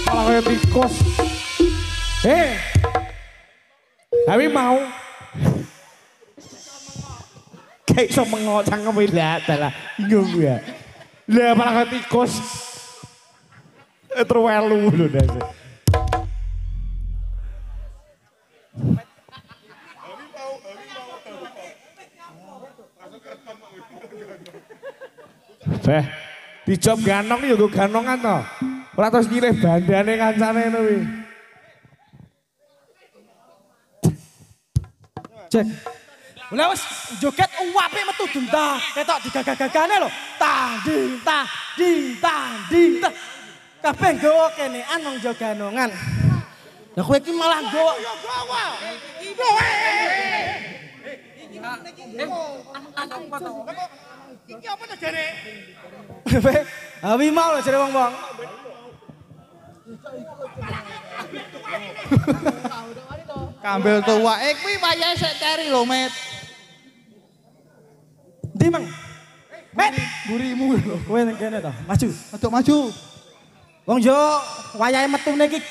Malah kayak tikus. Tapi mau. Kayak iso mengok cangkem lah, dalah bingung ya. Lah malah kayak tikus. Terwelu lho dasar. Beh, dijob ganong ya gue ganongan toh. Ora terus ngilih bandane kancane ngono kuwi. Cek. Lah wis joget uape metu dentah, ketok digagah-gagane lho. Tanding tanding. Kabeh nggawa kenean wong joganongan. Lah kowe iki malah nggawa. Yo gawa. Iki apa to jane? Awi mau lho jare wong-wong. Kambil tuwake kuwi wayahe sik teri lho, Met. Ndi, Mang? Met, Burimu lho. kowe nang kene to. Maju. Aduh maju. Wong yo wayahe metune iki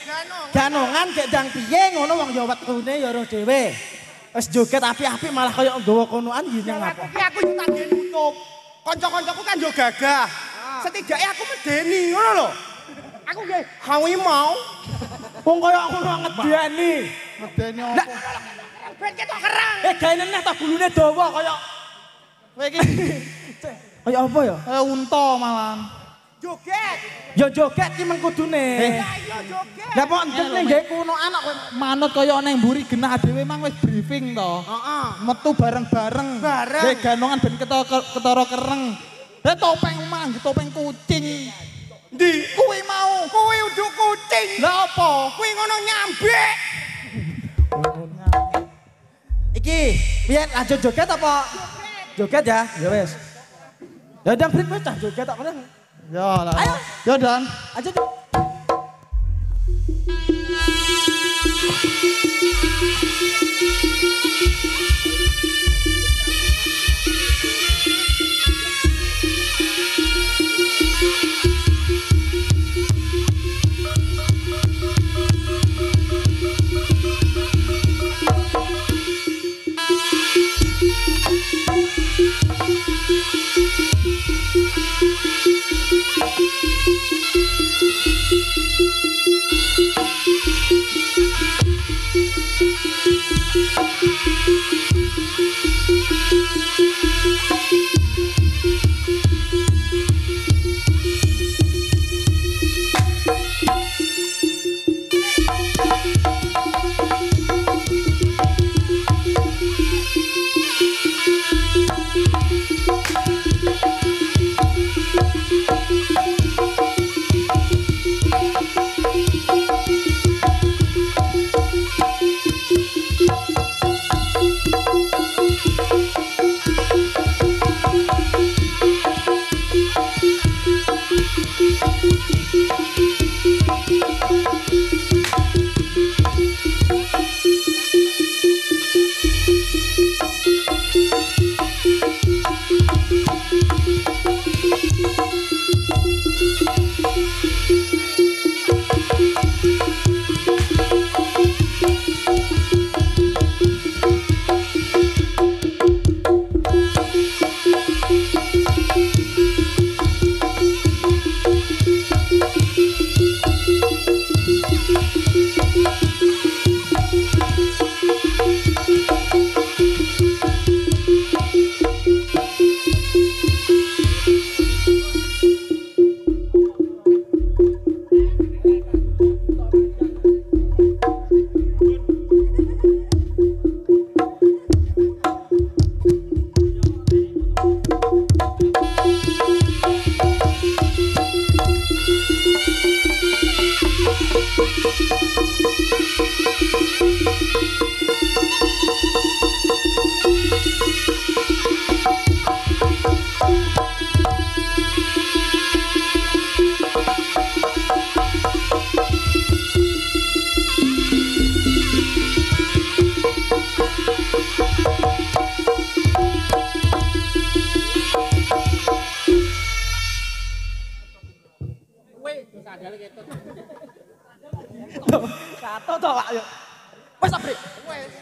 ganongan gek ndang piye ngono wong yo wetune ya roh dhewe. Wis joget apik-apik malah kaya nggawa konoan iki nang apa? Iki aku yo tak nutup. Kanca-kancaku kan yo gagah. Setidaknya aku medeni ngono lho. Aku nggih hawi mau. Wong kaya aku ora ngedeni. Medeni opo? Ben ketok kerang. Gaene neh ta gulune dawa kaya Kowe iki kaya apa ya? kaya unta malan. Joget. Ya joget ki mengkudune. Lah iya joget. Lah kok ndek ning nggae konoan kok Manut kaya ana ing mburi genah dhewe mang wis briefing to. Heeh. Metu bareng-bareng. Bareng. Nggih ganongan ben ketara kereng. Lah topeng mang, topeng kucing. Ndi? Kuwi mau. Kuwi uduk kucing. Lah apa? Kuwi ngono nyambek. iki piye lanjut joget apa? Joget ya. Ya wis. Ya ndang brit wis joget tak meneh. Ya lah. Ayo. Ya Dan. Aja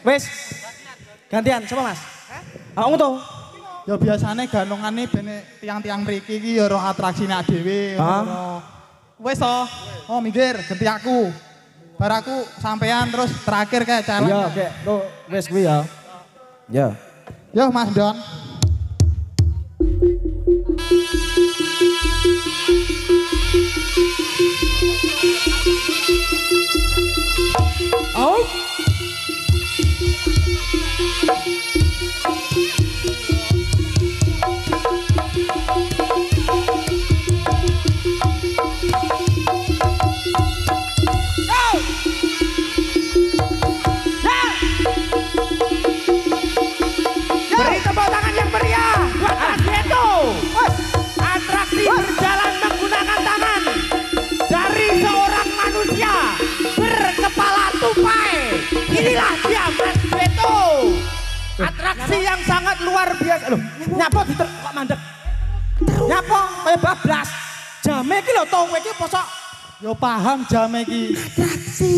Wes. Gantian, siapa Mas? Aku tuh. Ya biasane ganongane ben tiang-tiang mriki iki ya roh atraksine dhewe. Wes to. Oh minggir ganti aku. Bar aku sampean terus terakhir kayak challenge. Iya, oke. Tuh, wes kuwi ya. Ya. Yo Mas Don. Oh. Beri tepuk tangan yang meriah buat Asieto. Atraksi berjalan menggunakan tangan dari seorang manusia berkepala tupai. Inilah dia Mas Beto. Atraksi yang sangat luar biasa. Loh, nyapa kok mandek. Nyapa kayak bablas. Jame iki lho to kowe iki posok. Yo paham jame iki. Atraksi.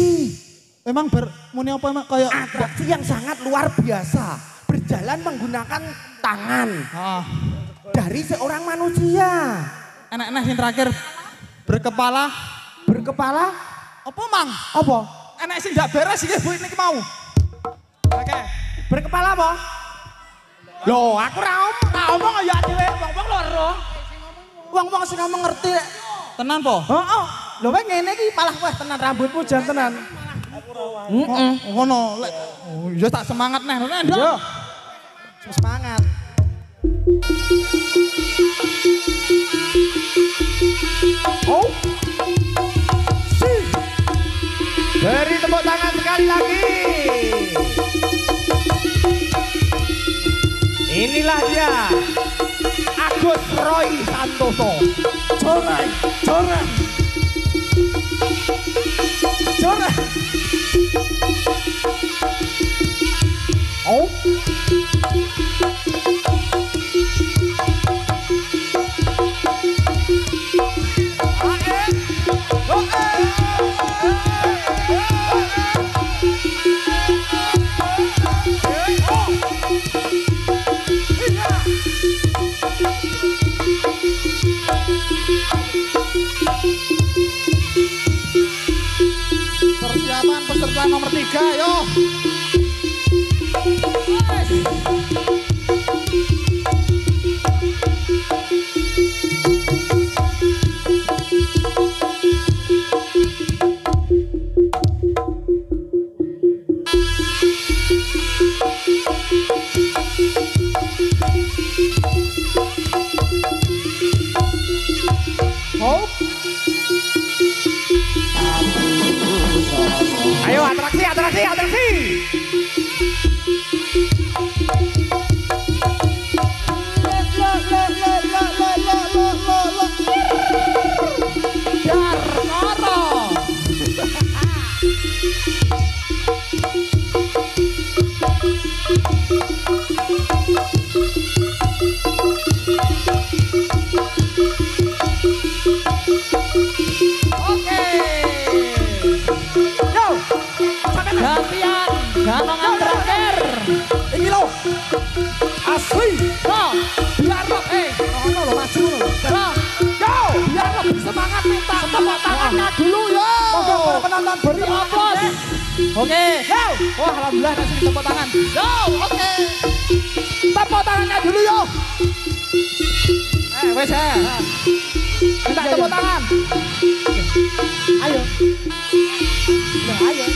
Emang muni apa emang kayak Atraksi yang sangat luar biasa. Berjalan menggunakan tangan dari seorang manusia. enak-enak sing terakhir berkepala Apa mang? apa? Enak sing ndak beres iki Bu niki mau. Oke. Berkepala apa? Loh, aku ra omong ya dhewe, wong-wong loro. Wong-wong sing ngomong ngerti. Tenan po? Heeh. Lho kowe ngene iki malah wah tenan rambutmu jan tenan. Ngono. Oh, ya tak semangat neh. Yo. Semangat. Oh. Beri tepuk tangan sekali lagi. Inilah dia. Agus Roy Santoso. Coret. Oh. Persiapan peserta nomor 3, yo. Ayo atraksi. Gantian, ganongan terakhir. Iki lho. Asli. Yo, biar lo, Ono lho maju lho. yo, biar lo semangat minta tepuk tangannya dulu yo. Monggo para penonton beri Aplaus. Oke, yo. Wah, alhamdulillah kasih tepuk tangan. Yo, oke. Tepuk tangannya dulu yo. Wes ya. Minta tepuk tangan. Ayo. Nah, ayo.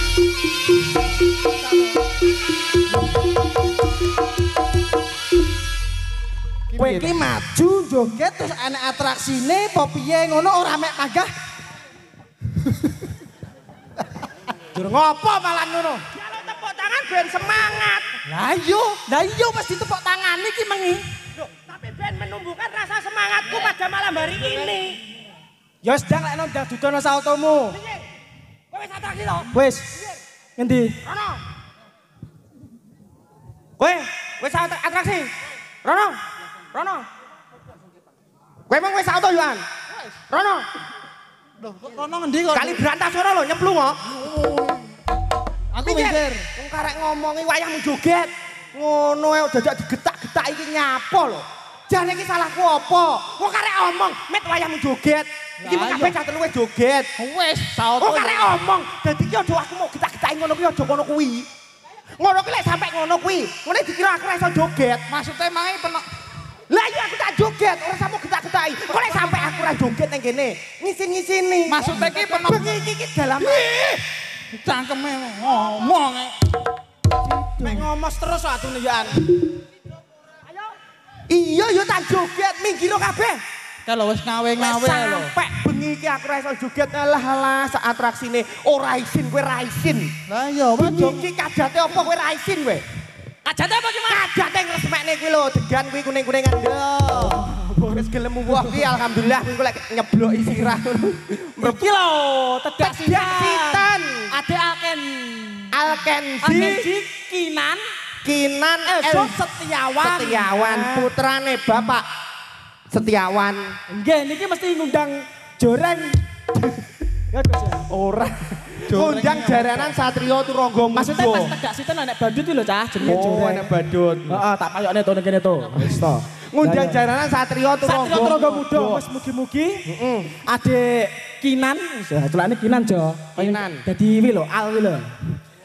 Kowe iki maju joget terus ana atraksine apa piye ngono ora mek panggah. Jur ngopo malah ngono? Ya lo tepuk tangan ben semangat. Lah iya mesti tepuk tangan iki mengi. Loh, tapi ben menumbuhkan rasa semangatku pada malam hari ini. Ya sedang lek nang dudono sautomu. Piye? Kowe wis atraksi to? Wis. Ngendi? Rono. Kowe wis atraksi. Rono. Kowe emang wis auto Yohan? Rono. Loh, kono ngendi kok? Kali berantas ora lho nyemplung kok. Aku minggir. Wong karek ngomongi wayahmu joget. Ngono ae dadak digetak-getak iki nyapa lho. Jane iki salahku apa? Wong karek omong met wayahmu joget. Iki mung kabeh cah telu wis joget. Wis, saopo. Wong karek omong. Dadi ki aja aku mau getak-getaki ngono kuwi aja kono kuwi. Ngono kuwi lek sampe ngono kuwi, ngene dikira aku ora iso joget. Maksudnya mangi penok. Lah iya aku tak joget, ora sampe getak-getaki. Kok lek sampe aku ora joget nang kene, ngisin-ngisini. Maksudnya ki penok. Bengi iki dalam Cangkeme ngomong. mek ngomos terus atune ya. Iya yo tak joget, minggir kabeh. Kalau wis ngawe-ngawe lho. Sampai bengi iki aku ora iso joget. Alah sak atraksine ora isin kowe ra isin. Lah iya wajo. Iki kadate apa kowe ra isin kowe? Kadate apa gimana? Kadate ngresmekne kuwi lho, degan kuwi kuning-kuningan lho. Wis gelem wah kuwi alhamdulillah kuwi lek nyebloki sirah. Iki lho, tedak Sitan. Ade Alkenzi Kinan Elso Setiawan putrane Bapak Setiawan. Nggih niki mesti ngundang Joreng. Ya Gus ya. Ora. Undang jaranan Satrio Turangga Muda. Maksudnya pas tedak siten anak badut iki lho cah jenenge Oh, Joreng. anak badut. Heeh, tak payokne to ning kene to. Wis to. Ngundang jaranan Satrio Satrio Turangga Turangga Muda wis mugi-mugi. Adik Kinan, tulane Kinan Jo. Kinan. Dadi wi lho, Al wi lho.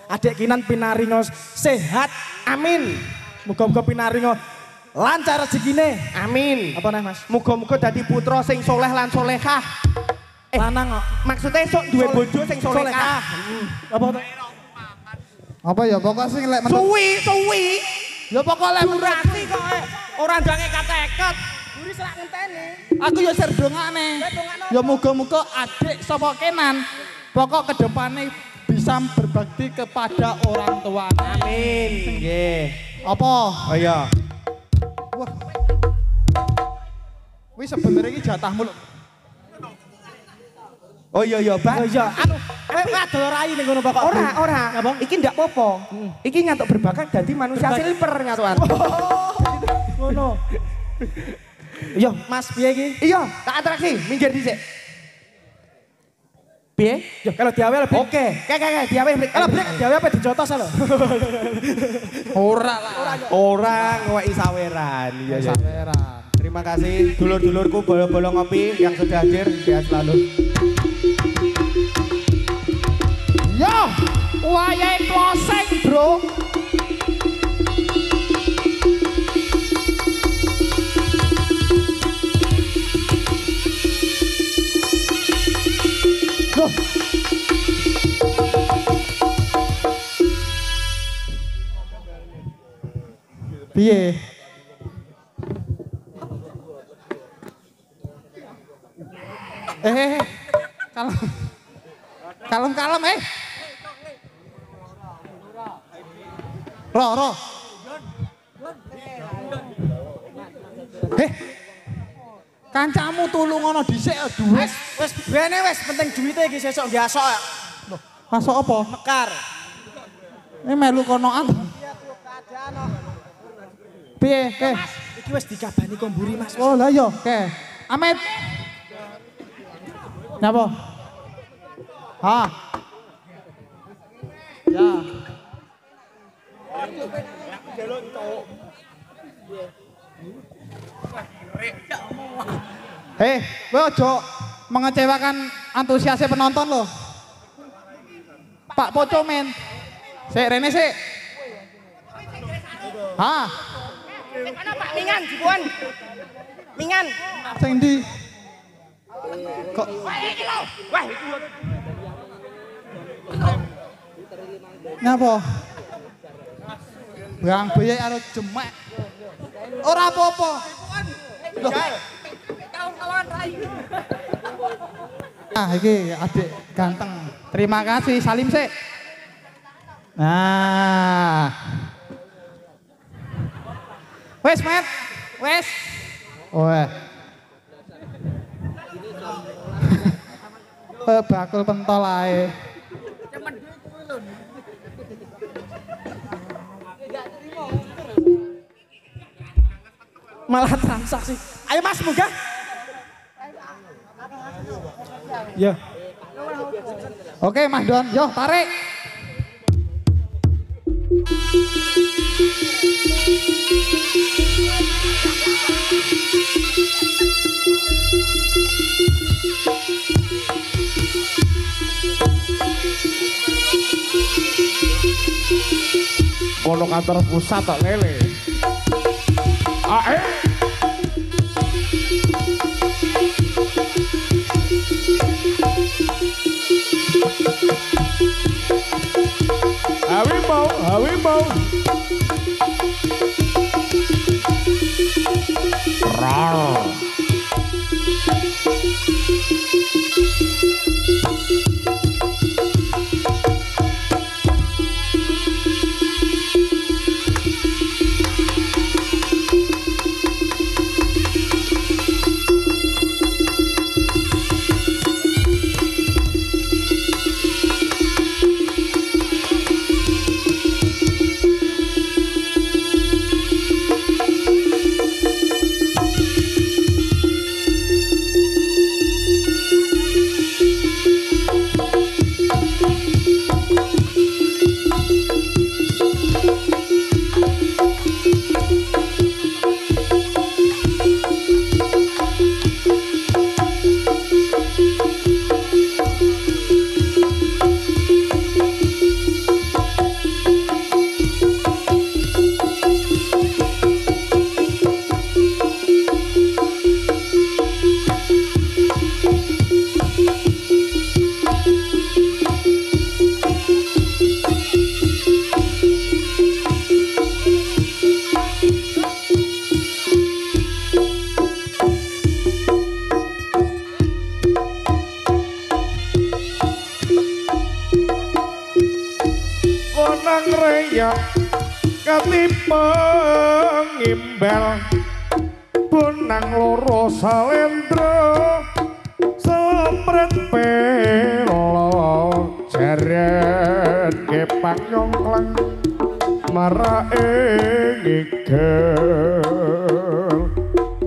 Adik Kinan pinaringa sehat. Amin. Muga-muga pinaringa lancar rezekine. Amin. Apa nih Mas? Muga-muga dadi putra sing soleh lan solehah. Lanang kok. Maksudnya sok duwe bojo sing solehah. Apa to? Apa ya pokok sing lek Suwi. ya pokok lek Durasi kok ora ndange kateket. Buri selak ngenteni. aku ya serdongane. Ya muga-muga adik sapa Kenan pokok kedepane bisa berbakti kepada orang tua. Amin. Nggih. Apa? Oh iya. Wah. Wis sebenarnya iki jatahmu lho. Oh iya, Bang. Oh iya, anu kowe adol rai ning ngono pokok. Ora. Apa? Iki ndak apa-apa. Iki nyatuk berbakat dadi manusia silver nyatuan. Ngono. Iya, Mas piye iki? Iya, tak atraksi, minggir dhisik. Piye? Yo kalau diawe lebih. Oke, kayak diawe break. Kalau break diawe apa dijotos lho. Ora lah. Orang ngeweki saweran. Iya, iya. Saweran. Terima kasih dulur-dulurku bolo-bolo ngopi yang sudah hadir. Sehat selalu. Yo, wayahe closing, Bro. Loh. Piye? Kalem Roh. Kancamu tulung ngono dhisik duwe. Wis bene wis penting duwite iki sesuk ngasok. Loh, masuk apa? Mekar. Ini melu konoan. Piye, ke? Iki wis dikabani komburi Mas. Oh, lah yo, ke. Amit. Napa? Hah. Ya. Kowe aja mengecewakan antusiasnya penonton loh. Pak Poco men. Sik rene sik. Hah. Mana Pak Mingan jibuan? Mingan. Sing ndi? Kok Wah, iki lho. Wah, iki lho. ngapa? Bang Beyek karo jemek. Ora apa-apa. Loh. Ah, iki adik ganteng. Terima kasih, salim sik. Nah. Wes, Met. Wes. Weh. Bakul pentol ae. Malah transaksi. Ayo Mas munggah. Ya. Oke, Mas Don. Yo, tarik. Kono kantor pusat tok lele. Ae. Hawi mau. Rar. Ketipeng imbel benang loro salendra sepret pelo jaren kepang nyongklang marae ngigel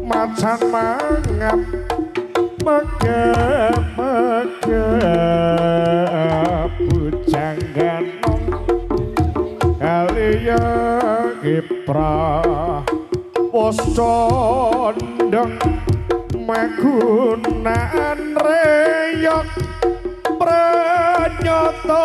macan mangap megap bujang ganong kaliya kiprah pos condong magunaan reyok pranyoto